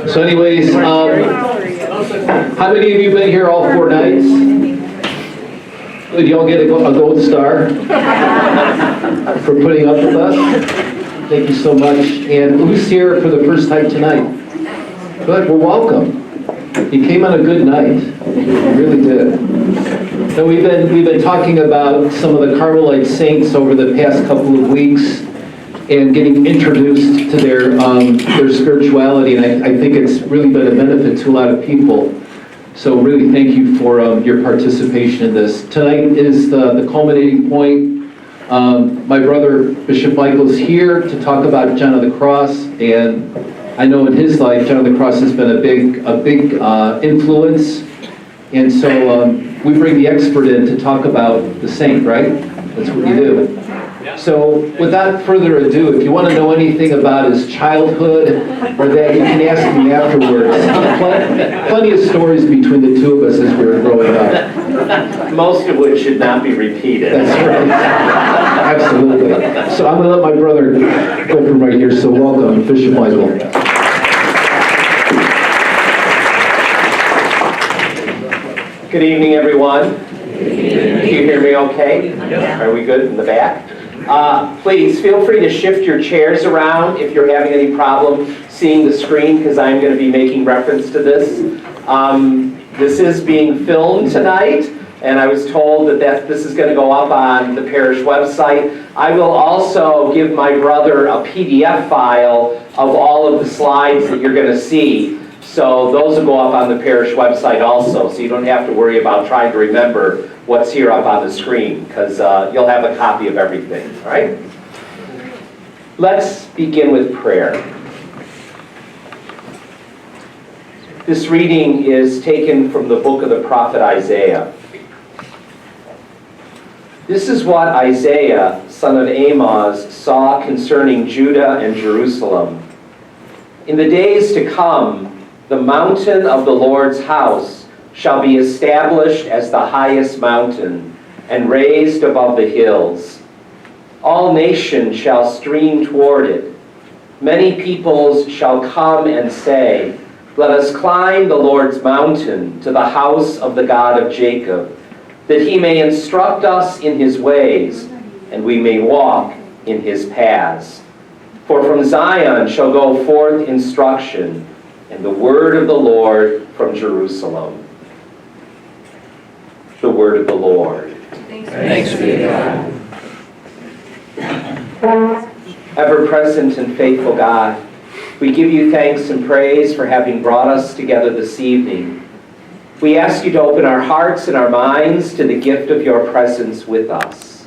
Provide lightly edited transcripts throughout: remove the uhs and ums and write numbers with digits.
So anyways, how many of you been here all 4 nights? Did y'all get a gold star for putting up with us? Thank you so much. And who's here for the first time tonight? Good, well, welcome. You came on a good night. You really did. So we've been talking about some of the Carmelite saints over the past couple of weeks and getting introduced to their spirituality, and I think it's really been a benefit to a lot of people. So really thank you for your participation in this. Tonight is the culminating point. My brother Bishop Michael's here to talk about John of the Cross, and I know in his life John of the Cross has been a big influence, and so we bring the expert in to talk about the saint, right? That's what you do. So without further ado, if you want to know anything about his childhood or that, you can ask me afterwards. Plenty of stories between the two of us as we were growing up. Most of which should not be repeated. That's right. Absolutely. So I'm going to let my brother go from right here. So welcome, Bishop Michael. Good evening, everyone. Can you hear me okay? Are we good in the back? Please feel free to shift your chairs around if you're having any problem seeing the screen, because I'm going to be making reference to this. This is being filmed tonight, and I was told that this is going to go up on the parish website. I will also give my brother a PDF file of all of the slides that you're going to see. So those will go up on the parish website also, so you don't have to worry about trying to remember what's here up on the screen, because you'll have a copy of everything, all right? Let's begin with prayer. This reading is taken from the book of the prophet Isaiah. This is what Isaiah, son of Amoz, saw concerning Judah and Jerusalem. In the days to come, the mountain of the Lord's house shall be established as the highest mountain, and raised above the hills. All nations shall stream toward it. Many peoples shall come and say, "Let us climb the Lord's mountain, to the house of the God of Jacob, that he may instruct us in his ways, and we may walk in his paths. For from Zion shall go forth instruction, and the word of the Lord from Jerusalem." The word of the Lord. Thanks be to God. Ever-present and faithful God, we give you thanks and praise for having brought us together this evening. We ask you to open our hearts and our minds to the gift of your presence with us.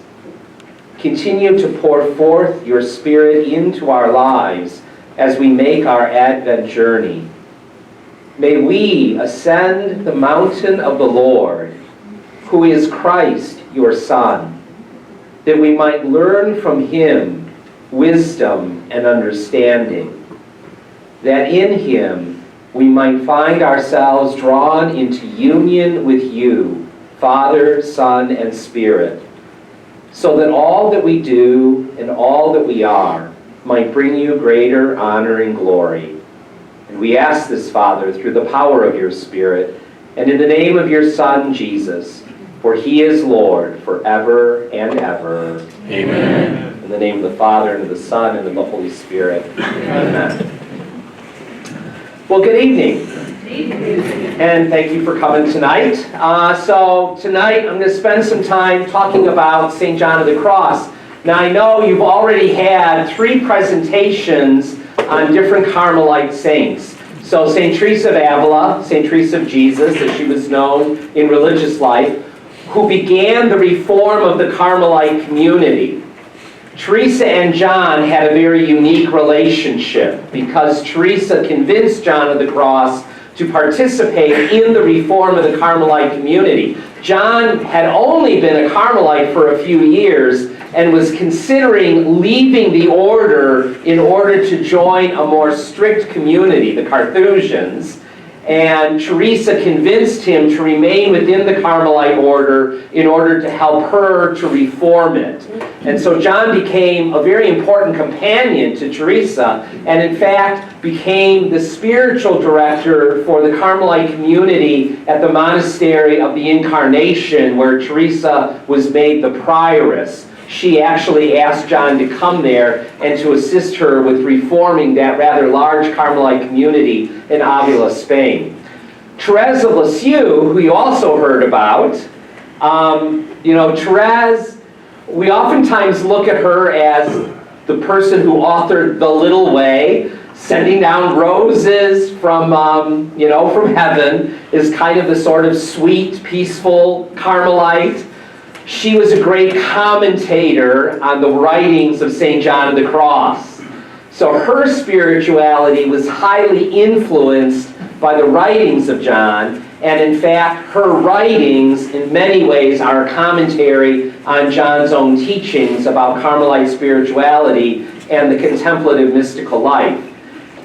Continue to pour forth your Spirit into our lives as we make our Advent journey. May we ascend the mountain of the Lord, who is Christ, your Son, that we might learn from him wisdom and understanding, that in him we might find ourselves drawn into union with you, Father, Son, and Spirit, so that all that we do and all that we are might bring you greater honor and glory. And we ask this, Father, through the power of your Spirit, and in the name of your Son, Jesus, for he is Lord forever and ever. Amen. In the name of the Father, and of the Son, and of the Holy Spirit. Amen. Well, good evening. And thank you for coming tonight. So tonight I'm going to spend some time talking about St. John of the Cross. Now I know you've already had 3 presentations on different Carmelite saints. So St. Teresa of Avila, St. Teresa of Jesus, as she was known in religious life, who began the reform of the Carmelite community. Teresa and John had a very unique relationship because Teresa convinced John of the Cross to participate in the reform of the Carmelite community. John had only been a Carmelite for a few years and was considering leaving the order in order to join a more strict community, the Carthusians. And Teresa convinced him to remain within the Carmelite order in order to help her to reform it. And so John became a very important companion to Teresa, and in fact became the spiritual director for the Carmelite community at the Monastery of the Incarnation, where Teresa was made the prioress. She actually asked John to come there and to assist her with reforming that rather large Carmelite community in Avila, Spain. Therese of Lisieux, who you also heard about, Therese, we oftentimes look at her as the person who authored The Little Way, sending down roses from heaven, is kind of the sort of sweet, peaceful Carmelite. She was a great commentator on the writings of St. John of the Cross. So her spirituality was highly influenced by the writings of John, and in fact, her writings in many ways are a commentary on John's own teachings about Carmelite spirituality and the contemplative mystical life.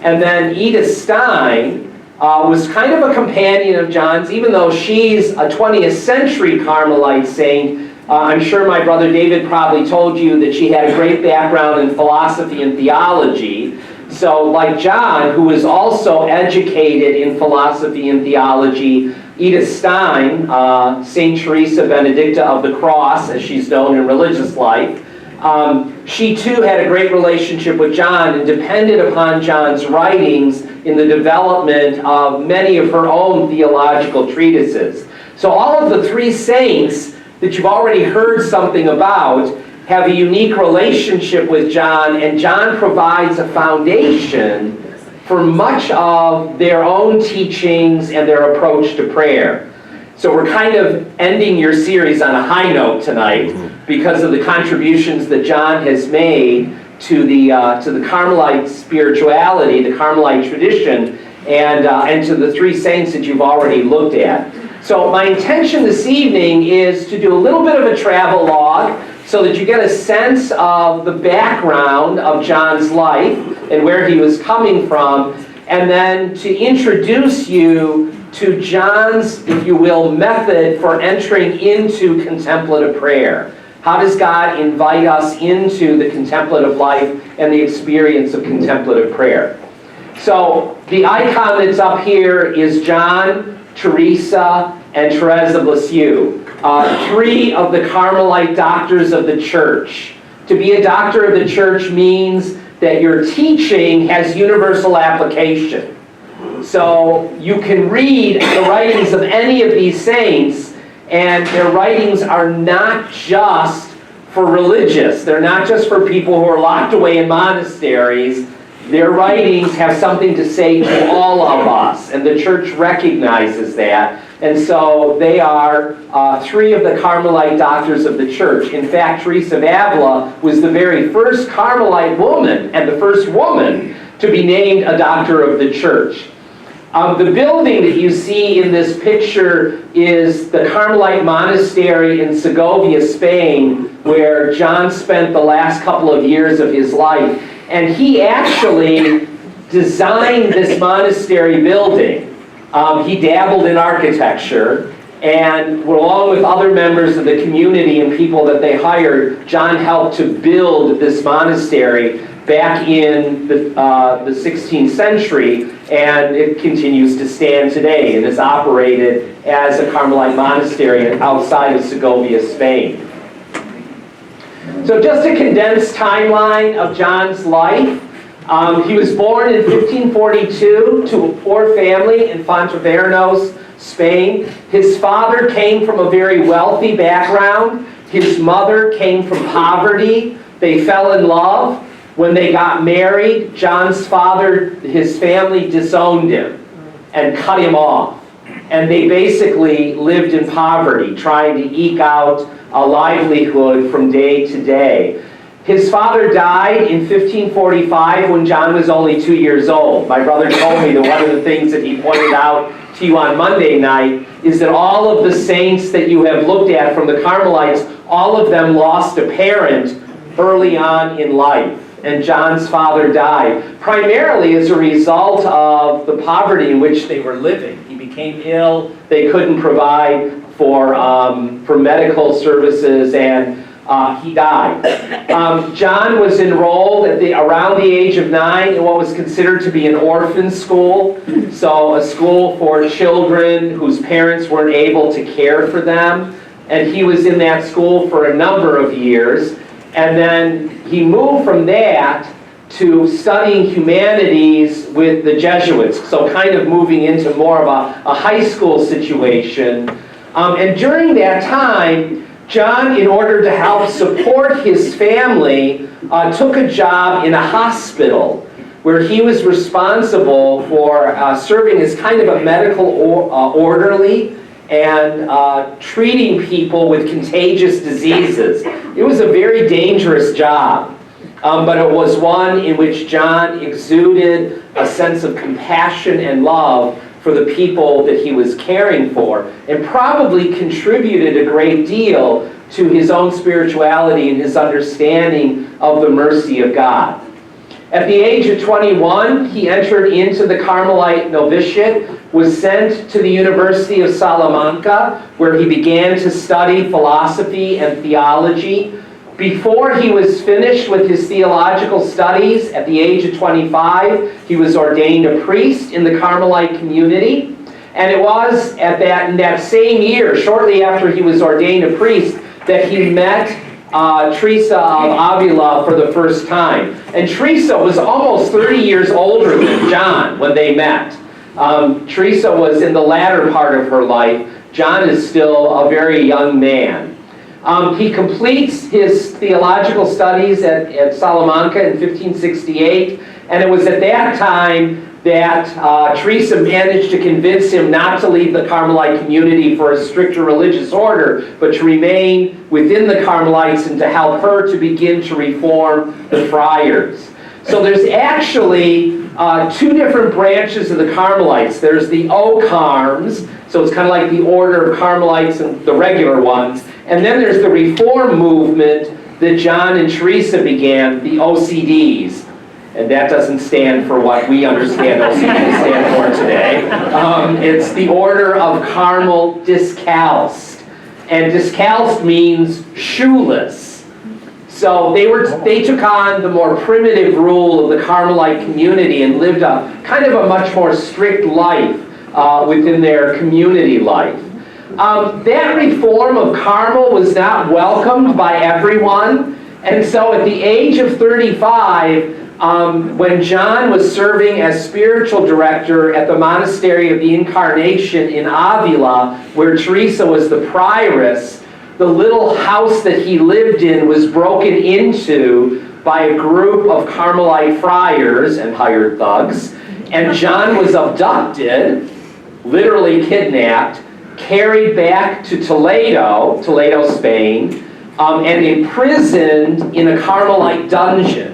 And then Edith Stein was kind of a companion of John's, even though she's a 20th century Carmelite saint. I'm sure my brother David probably told you that she had a great background in philosophy and theology. So like John, who was also educated in philosophy and theology, Edith Stein, St. Teresa Benedicta of the Cross, as she's known in religious life, she too had a great relationship with John and depended upon John's writings in the development of many of her own theological treatises. So all of the three saints that you've already heard something about have a unique relationship with John, and John provides a foundation for much of their own teachings and their approach to prayer. So we're kind of ending your series on a high note tonight because of the contributions that John has made to the Carmelite spirituality, the Carmelite tradition, and to the three saints that you've already looked at. So my intention this evening is to do a little bit of a travel log so that you get a sense of the background of John's life and where he was coming from, and then to introduce you to John's, if you will, method for entering into contemplative prayer. How does God invite us into the contemplative life and the experience of contemplative prayer? So the icon that's up here is John, Teresa, and Therese of Lisieux, three of the Carmelite doctors of the church. To be a doctor of the church means that your teaching has universal application. So you can read the writings of any of these saints, and their writings are not just for religious. They're not just for people who are locked away in monasteries. Their writings have something to say to all of us, and the church recognizes that. And so they are three of the Carmelite doctors of the church. In fact, Teresa of Avila was the very first Carmelite woman and the first woman to be named a doctor of the church. The building that you see in this picture is the Carmelite monastery in Segovia, Spain, where John spent the last couple of years of his life. And he actually designed this monastery building. He dabbled in architecture, and along with other members of the community and people that they hired, John helped to build this monastery back in the 16th century, and it continues to stand today and is operated as a Carmelite monastery outside of Segovia, Spain. So just a condensed timeline of John's life. He was born in 1542 to a poor family in Fontavernos, Spain. His father came from a very wealthy background. His mother came from poverty. They fell in love. When they got married, John's father, his family disowned him and cut him off. And they basically lived in poverty, trying to eke out a livelihood from day to day. His father died in 1545 when John was only 2 years old. My brother told me that one of the things that he pointed out to you on Monday night is that all of the saints that you have looked at from the Carmelites, all of them lost a parent early on in life. and John's father died, primarily as a result of the poverty in which they were living. He became ill, they couldn't provide for medical services, and he died. John was enrolled around the age of 9 in what was considered to be an orphan school, so a school for children whose parents weren't able to care for them. And he was in that school for a number of years. And then he moved from that to studying humanities with the Jesuits, so kind of moving into more of a high school situation. And during that time, John, in order to help support his family, took a job in a hospital where he was responsible for serving as kind of a medical orderly and treating people with contagious diseases. It was a very dangerous job, but it was one in which John exuded a sense of compassion and love for the people that he was caring for, and probably contributed a great deal to his own spirituality and his understanding of the mercy of God. At the age of 21, he entered into the Carmelite novitiate, was sent to the University of Salamanca, where he began to study philosophy and theology. Before he was finished with his theological studies, at the age of 25, he was ordained a priest in the Carmelite community. And it was in that same year, shortly after he was ordained a priest, that he met Teresa of Avila for the first time. And Teresa was almost 30 years older than John when they met. Teresa was in the latter part of her life. John is still a very young man. He completes his theological studies at Salamanca in 1568, and it was at that time that Teresa managed to convince him not to leave the Carmelite community for a stricter religious order, but to remain within the Carmelites and to help her to begin to reform the friars. So there's actually two different branches of the Carmelites. There's the O-Carms, so it's kind of like the order of Carmelites and the regular ones. And then there's the Reform movement that John and Teresa began, the OCDs. And that doesn't stand for what we understand OCDs stand for today. It's the Order of Carmel Discalced. And discalced means shoeless. So they took on the more primitive rule of the Carmelite community and lived a kind of a much more strict life within their community life. That reform of Carmel was not welcomed by everyone, and so at the age of 35, when John was serving as spiritual director at the Monastery of the Incarnation in Avila, where Teresa was the prioress, the little house that he lived in was broken into by a group of Carmelite friars and hired thugs, and John was abducted, literally kidnapped, carried back to Toledo, Spain, and imprisoned in a Carmelite dungeon.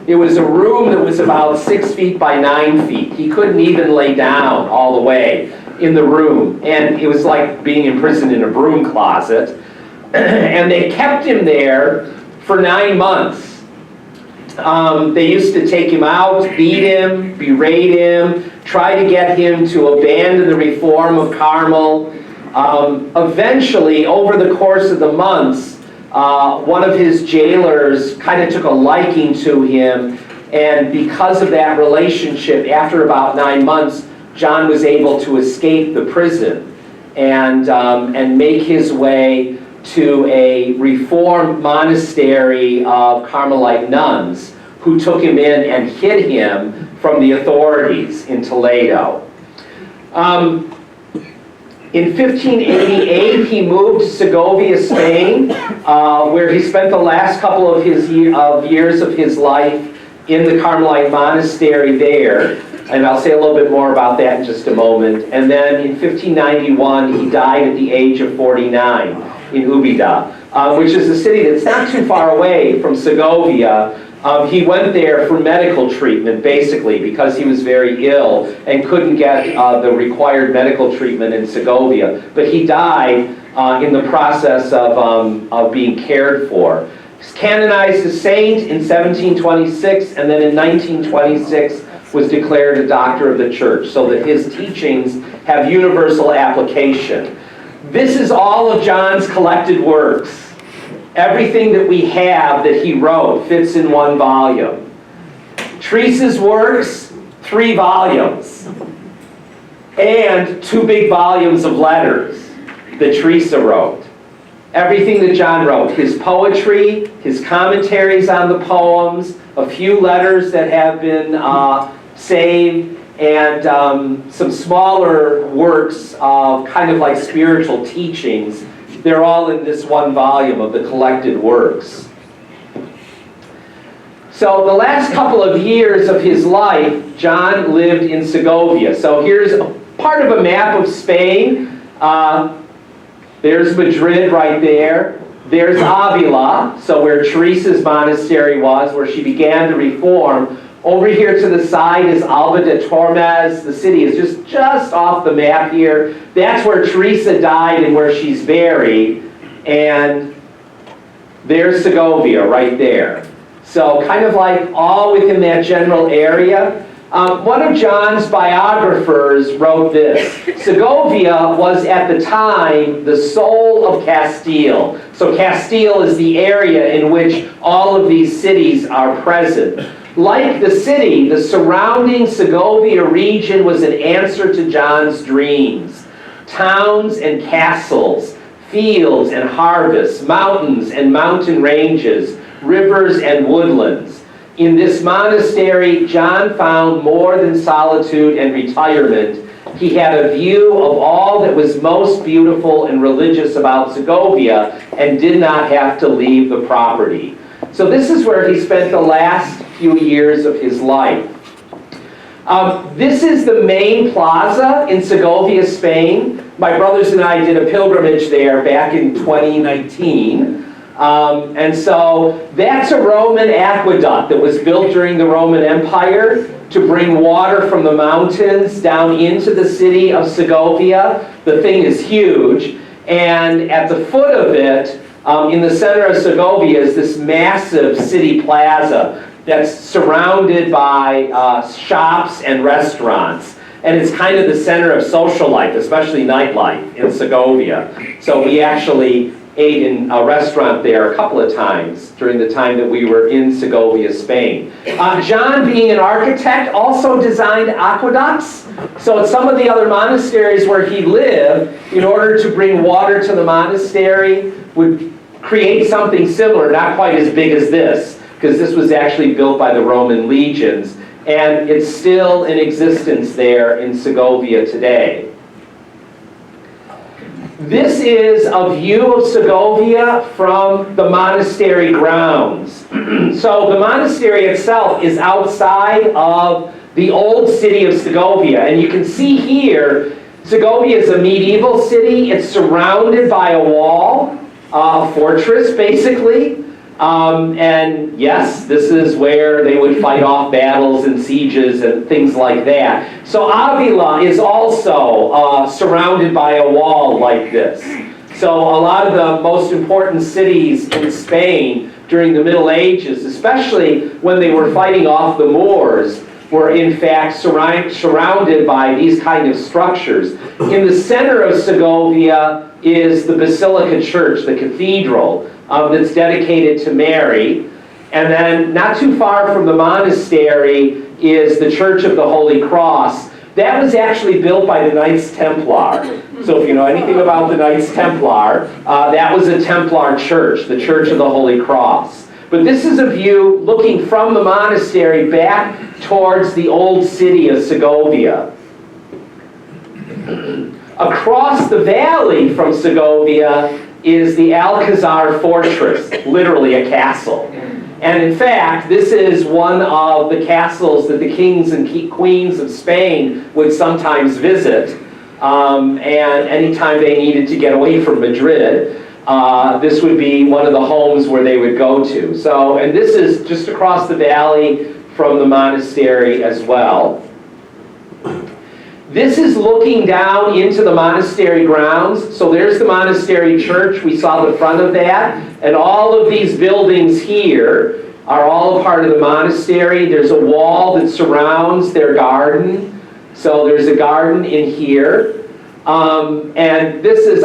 It was a room that was about 6 feet by 9 feet. He couldn't even lay down all the way in the room, and it was like being imprisoned in a broom closet. And they kept him there for 9 months. They used to take him out, beat him, berate him, try to get him to abandon the reform of Carmel. Eventually, over the course of the months, one of his jailers kind of took a liking to him, and because of that relationship, after about 9 months, John was able to escape the prison and make his way to a reformed monastery of Carmelite nuns who took him in and hid him from the authorities in Toledo. In 1588, he moved to Segovia, Spain, where he spent the last couple of years of his life in the Carmelite monastery there. And I'll say a little bit more about that in just a moment. And then in 1591, he died at the age of 49 in Ubida, which is a city that's not too far away from Segovia. He went there for medical treatment, basically, because he was very ill and couldn't get the required medical treatment in Segovia. But he died in the process of being cared for. He's canonized a saint in 1726, and then in 1926 was declared a doctor of the church, so that his teachings have universal application. This is all of John's collected works. Everything that we have that he wrote fits in one volume. Teresa's works, 3 volumes. And 2 big volumes of letters that Teresa wrote. Everything that John wrote, his poetry, his commentaries on the poems, a few letters that have been saved, and some smaller works of kind of like spiritual teachings. They're all in this one volume of the collected works. So the last couple of years of his life, John lived in Segovia. So here's a part of a map of Spain. There's Madrid right there. There's Avila, so where Teresa's monastery was, where she began to reform. Over here to the side is Alba de Tormes. The city is just off the map here. That's where Teresa died and where she's buried. And there's Segovia right there. So kind of like all within that general area. One of John's biographers wrote this: Segovia was at the time the soul of Castile. So Castile is the area in which all of these cities are present. Like the city, the surrounding Segovia region was an answer to John's dreams. Towns and castles, fields and harvests, mountains and mountain ranges, rivers and woodlands. In this monastery, John found more than solitude and retirement. He had a view of all that was most beautiful and religious about Segovia and did not have to leave the property. So this is where he spent the last few years of his life. This is the main plaza in Segovia, Spain. My brothers and I did a pilgrimage there back in 2019. And so that's a Roman aqueduct that was built during the Roman Empire to bring water from the mountains down into the city of Segovia. The thing is huge. And at the foot of it, in the center of Segovia, is this massive city plaza that's surrounded by shops and restaurants. And it's kind of the center of social life, especially nightlife in Segovia. So we actually ate in a restaurant there a couple of times during the time that we were in Segovia, Spain. John, being an architect, also designed aqueducts. So at some of the other monasteries where he lived, in order to bring water to the monastery, would create something similar, not quite as big as this, because this was actually built by the Roman legions, and it's still in existence there in Segovia today. This is a view of Segovia from the monastery grounds. So the monastery itself is outside of the old city of Segovia, and you can see here, Segovia is a medieval city. It's surrounded by a wall, a fortress basically. And yes, this is where they would fight off battles and sieges and things like that. So Avila is also surrounded by a wall like this. So a lot of the most important cities in Spain during the Middle Ages, especially when they were fighting off the Moors, were in fact surrounded by these kind of structures. In the center of Segovia is the Basilica Church, the cathedral, that's dedicated to Mary. And then not too far from the monastery is the Church of the Holy Cross. That was actually built by the Knights Templar. So if you know anything about the Knights Templar, that was a Templar church, the Church of the Holy Cross. But this is a view looking from the monastery back towards the old city of Segovia. Across the valley from Segovia is the Alcazar Fortress, literally a castle. And in fact, this is one of the castles that the kings and queens of Spain would sometimes visit. And anytime they needed to get away from Madrid, this would be one of the homes where they would go to. So, and this is just across the valley from the monastery as well. This is looking down into the monastery grounds. So there's the monastery church. We saw the front of that. And all of these buildings here are all a part of the monastery. There's a wall that surrounds their garden. So there's a garden in here. And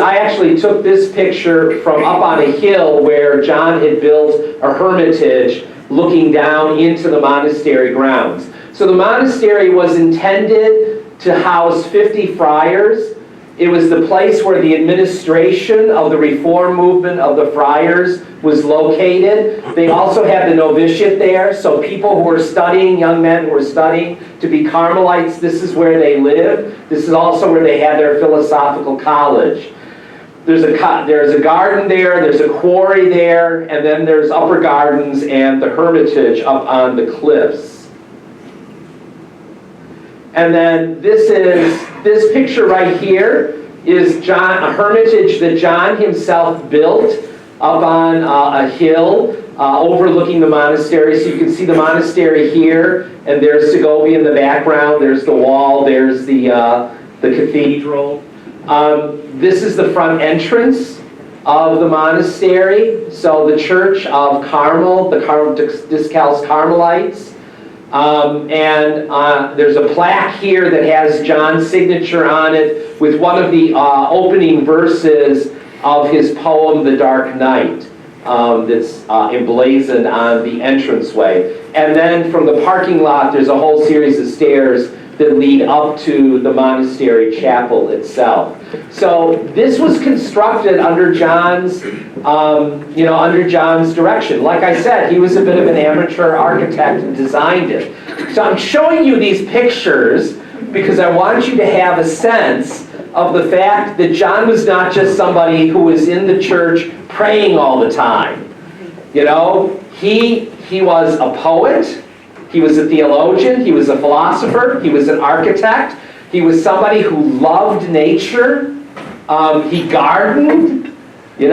I actually took this picture from up on a hill where John had built a hermitage looking down into the monastery grounds. So the monastery was intended to house 50 friars. It was the place where the administration of the reform movement of the friars was located. They also had the novitiate there, so people who were studying, young men who were studying to be Carmelites, this is where they lived. This is also where they had their philosophical college. There's a garden there, there's a quarry there, and then there's upper gardens and the hermitage up on the cliffs. And then this picture right here is a hermitage that John himself built up on a hill overlooking the monastery. So you can see the monastery here, and there's Segovia in the background. There's the wall. There's the cathedral. This is the front entrance of the monastery. So the Church of Carmel, the Discalced Carmelites. There's a plaque here that has John's signature on it with one of the opening verses of his poem, The Dark Night, that's emblazoned on the entranceway. And then from the parking lot, there's a whole series of stairs that lead up to the monastery chapel itself. So this was constructed under John's direction. Like I said, he was a bit of an amateur architect and designed it. So I'm showing you these pictures because I want you to have a sense of the fact that John was not just somebody who was in the church praying all the time. You know, he was a poet. He was a theologian, he was a philosopher, he was an architect, he was somebody who loved nature, he gardened, he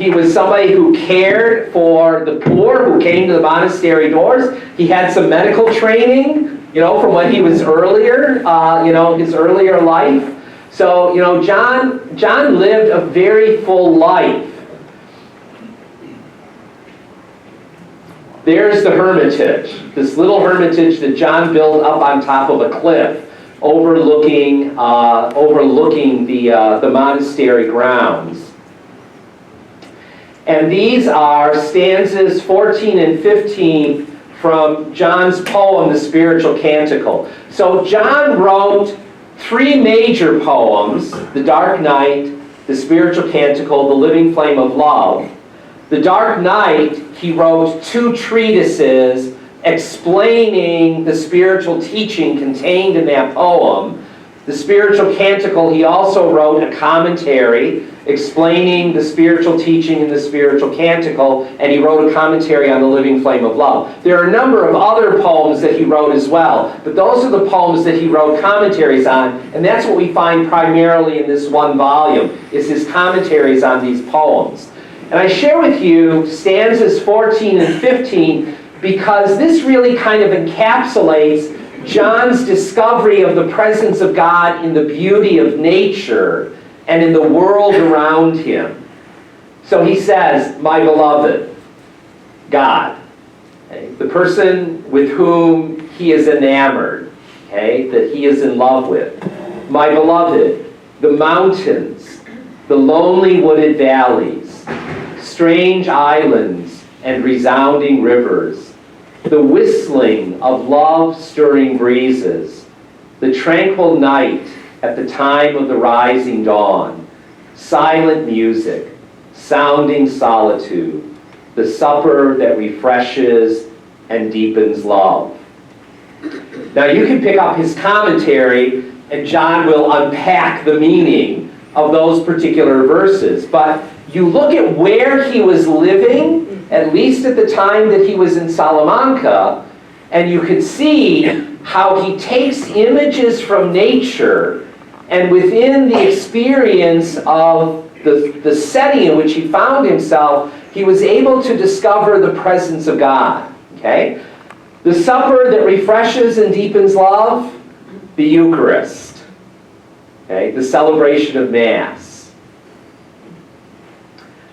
was somebody who cared for the poor who came to the monastery doors. He had some medical training, from when he was earlier, his earlier life. So, John lived a very full life. There's the hermitage, this little hermitage that John built up on top of a cliff overlooking the monastery grounds. And these are stanzas 14 and 15 from John's poem, The Spiritual Canticle. So John wrote 3 major poems, The Dark Night, The Spiritual Canticle, The Living Flame of Love. The Dark Night, he wrote 2 treatises explaining the spiritual teaching contained in that poem. The Spiritual Canticle, he also wrote a commentary explaining the spiritual teaching in the Spiritual Canticle, and he wrote a commentary on the Living Flame of Love. There are a number of other poems that he wrote as well, but those are the poems that he wrote commentaries on, and that's what we find primarily in this one volume, is his commentaries on these poems. And I share with you stanzas 14 and 15 because this really kind of encapsulates John's discovery of the presence of God in the beauty of nature and in the world around him. So he says, my beloved, God, the person with whom he is enamored, that he is in love with. My beloved, the mountains, the lonely wooded valleys, strange islands and resounding rivers, the whistling of love-stirring breezes, the tranquil night at the time of the rising dawn, silent music, sounding solitude, the supper that refreshes and deepens love. Now you can pick up his commentary and John will unpack the meaning of those particular verses, but you look at where he was living, at least at the time that he was in Salamanca, and you can see how he takes images from nature, and within the experience of the setting in which he found himself, he was able to discover the presence of God. The supper that refreshes and deepens love, the Eucharist, okay, the celebration of Mass.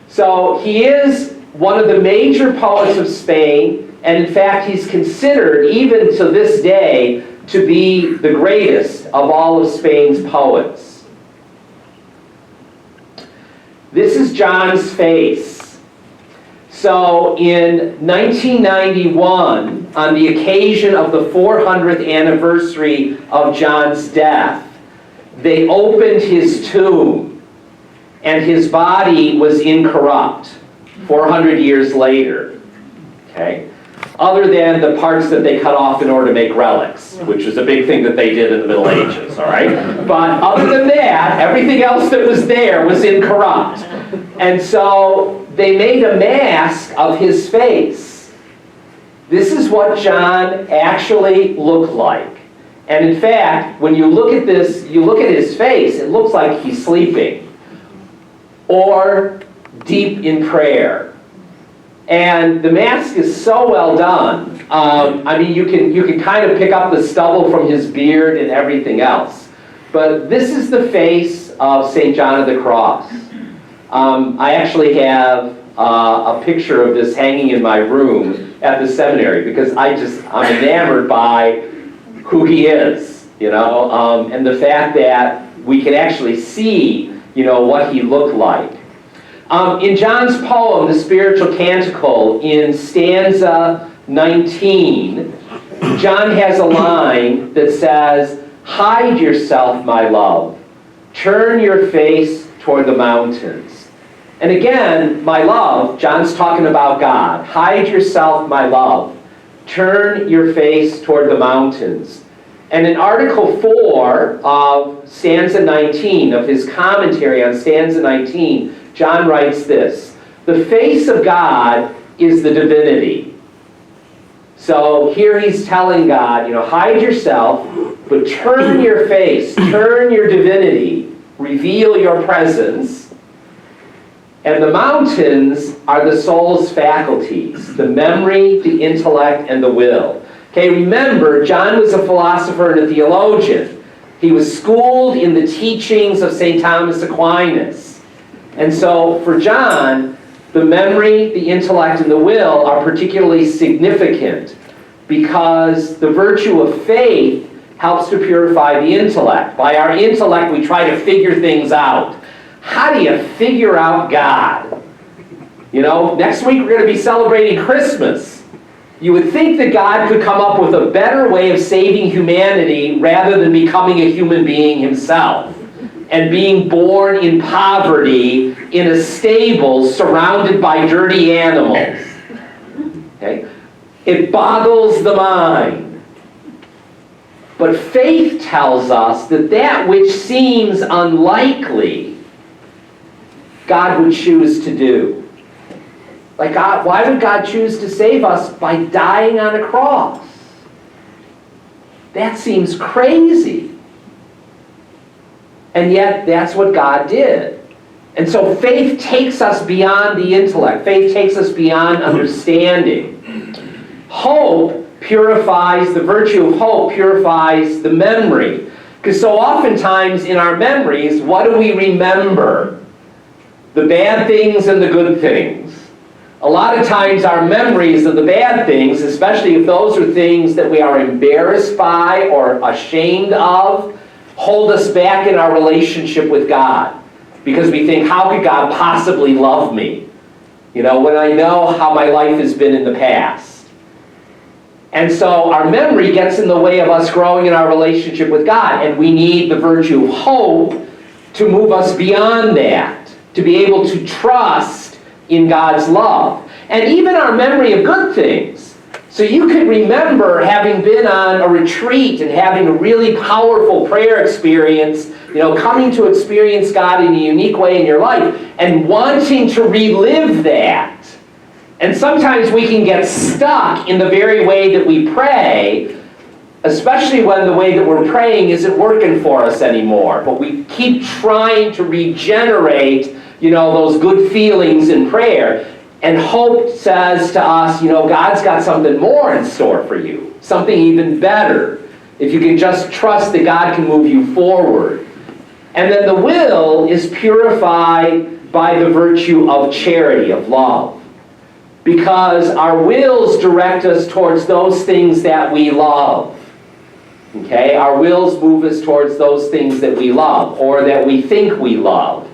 So he is one of the major poets of Spain, and in fact he's considered, even to this day, to be the greatest of all of Spain's poets. This is John's face. So in 1991, on the occasion of the 400th anniversary of John's death, they opened his tomb, and his body was incorrupt 400 years later. Okay? Other than the parts that they cut off in order to make relics, which was a big thing that they did in the Middle Ages, all right? But other than that, everything else that was there was incorrupt. And so they made a mask of his face. This is what John actually looked like. And in fact, when you look at this, you look at his face, it looks like he's sleeping or deep in prayer. And the mask is so well done. I mean, you can kind of pick up the stubble from his beard and everything else. But this is the face of St. John of the Cross. I actually have a picture of this hanging in my room at the seminary because I'm enamored by who he is, you know, and the fact that we can actually see, you know, what he looked like. In John's poem, The Spiritual Canticle, in stanza 19, John has a line that says, "Hide yourself, my love. Turn your face toward the mountains." And again, my love, John's talking about God. Hide yourself, my love. Turn your face toward the mountains. And in Article 4 of stanza 19, of his commentary on stanza 19, John writes this: "The face of God is the divinity." So here he's telling God, you know, hide yourself, but turn your face, turn your divinity, reveal your presence. And the mountains are the soul's faculties, the memory, the intellect, and the will. Okay, remember, John was a philosopher and a theologian. He was schooled in the teachings of St. Thomas Aquinas. And so for John, the memory, the intellect, and the will are particularly significant because the virtue of faith helps to purify the intellect. By our intellect, we try to figure things out. How do you figure out God? You know, next week we're going to be celebrating Christmas. You would think that God could come up with a better way of saving humanity rather than becoming a human being himself and being born in poverty in a stable surrounded by dirty animals. Okay? It boggles the mind. But faith tells us that that which seems unlikely, God would choose to do. Like, God, why would God choose to save us by dying on a cross? That seems crazy. And yet, that's what God did. And so faith takes us beyond the intellect. Faith takes us beyond understanding. Hope purifies, the virtue of hope purifies the memory. Because so oftentimes in our memories, what do we remember? The bad things and the good things. A lot of times our memories of the bad things, especially if those are things that we are embarrassed by or ashamed of, hold us back in our relationship with God. Because we think, how could God possibly love me? You know, when I know how my life has been in the past. And so our memory gets in the way of us growing in our relationship with God. And we need the virtue of hope to move us beyond that. To be able to trust in God's love. And even our memory of good things. So you could remember having been on a retreat and having a really powerful prayer experience, you know, coming to experience God in a unique way in your life and wanting to relive that. And sometimes we can get stuck in the very way that we pray, especially when the way that we're praying isn't working for us anymore. But we keep trying to regenerate, you know, those good feelings in prayer. And hope says to us, you know, God's got something more in store for you, something even better. if you can just trust that God can move you forward. And then the will is purified by the virtue of charity, of love. Because our wills direct us towards those things that we love. Okay? Our wills move us towards those things that we love, or that we think we love.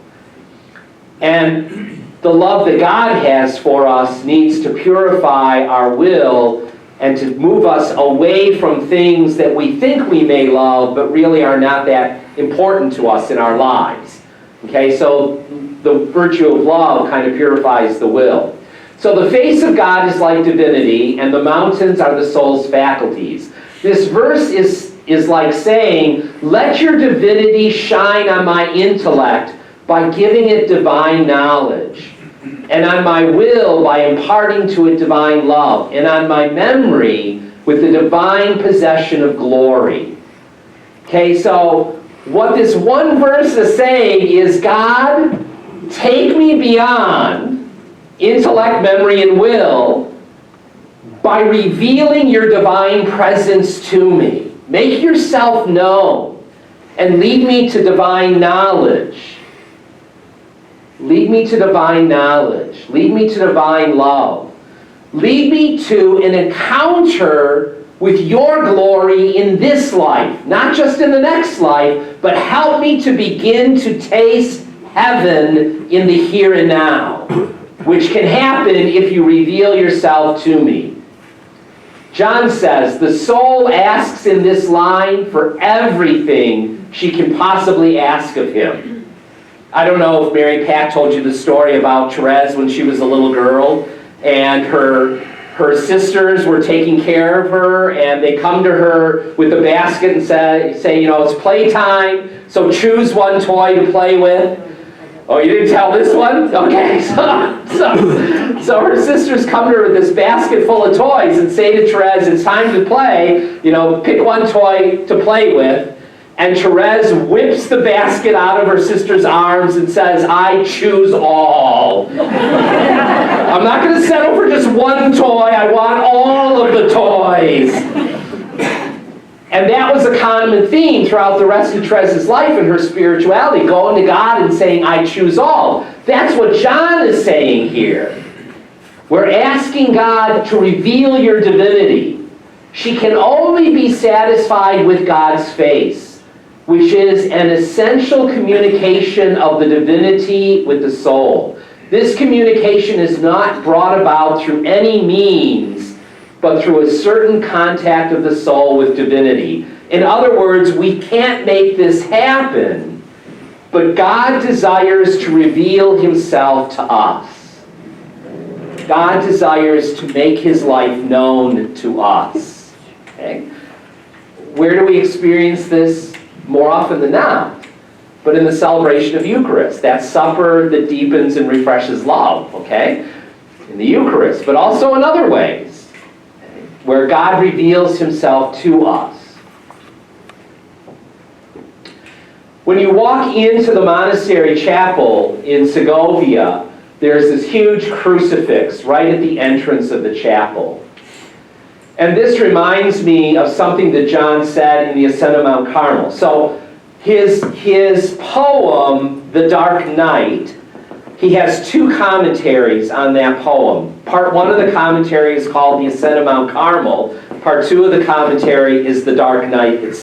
And the love that God has for us needs to purify our will and to move us away from things that we think we may love, but really are not that important to us in our lives. Okay, so the virtue of love kind of purifies the will. So the face of God is like divinity, and the mountains are the soul's faculties. This verse is like saying, let your divinity shine on my intellect by giving it divine knowledge, and on my will by imparting to it divine love, and on my memory with the divine possession of glory. Okay, so what this one verse is saying is, God, take me beyond intellect, memory, and will by revealing your divine presence to me. Make yourself known and lead me to divine knowledge. Lead me to divine knowledge. Lead me to divine love. Lead me to an encounter with your glory in this life, not just in the next life, but help me to begin to taste heaven in the here and now, which can happen if you reveal yourself to me. John says, the soul asks in this line for everything she can possibly ask of him. I don't know if Mary Pat told you the story about Therese when she was a little girl, and her sisters were taking care of her, and they come to her with a basket and say, you know, it's playtime, so choose one toy to play with. Oh, you didn't tell this one? Okay, so her sisters come to her with this basket full of toys and say to Therese, it's time to play, you know, pick one toy to play with. And Therese whips the basket out of her sister's arms and says, I choose all. I'm not going to settle for just one toy. I want all of the toys. And that was a common theme throughout the rest of Therese's life and her spirituality, going to God and saying, I choose all. That's what John is saying here. We're asking God to reveal your divinity. She can only be satisfied with God's face, which is an essential communication of the divinity with the soul. This communication is not brought about through any means, but through a certain contact of the soul with divinity. In other words, we can't make this happen, but God desires to reveal himself to us. God desires to make his life known to us. Okay? Where do we experience this? More often than not, but in the celebration of Eucharist, that supper that deepens and refreshes love, okay? In the Eucharist, but also in other ways, where God reveals himself to us. When you walk into the monastery chapel in Segovia, there's this huge crucifix right at the entrance of the chapel. And this reminds me of something that John said in the Ascent of Mount Carmel. So his poem, The Dark Night, he has two commentaries on that poem. Part one of the commentary is called The Ascent of Mount Carmel. Part two of the commentary is The Dark Night itself.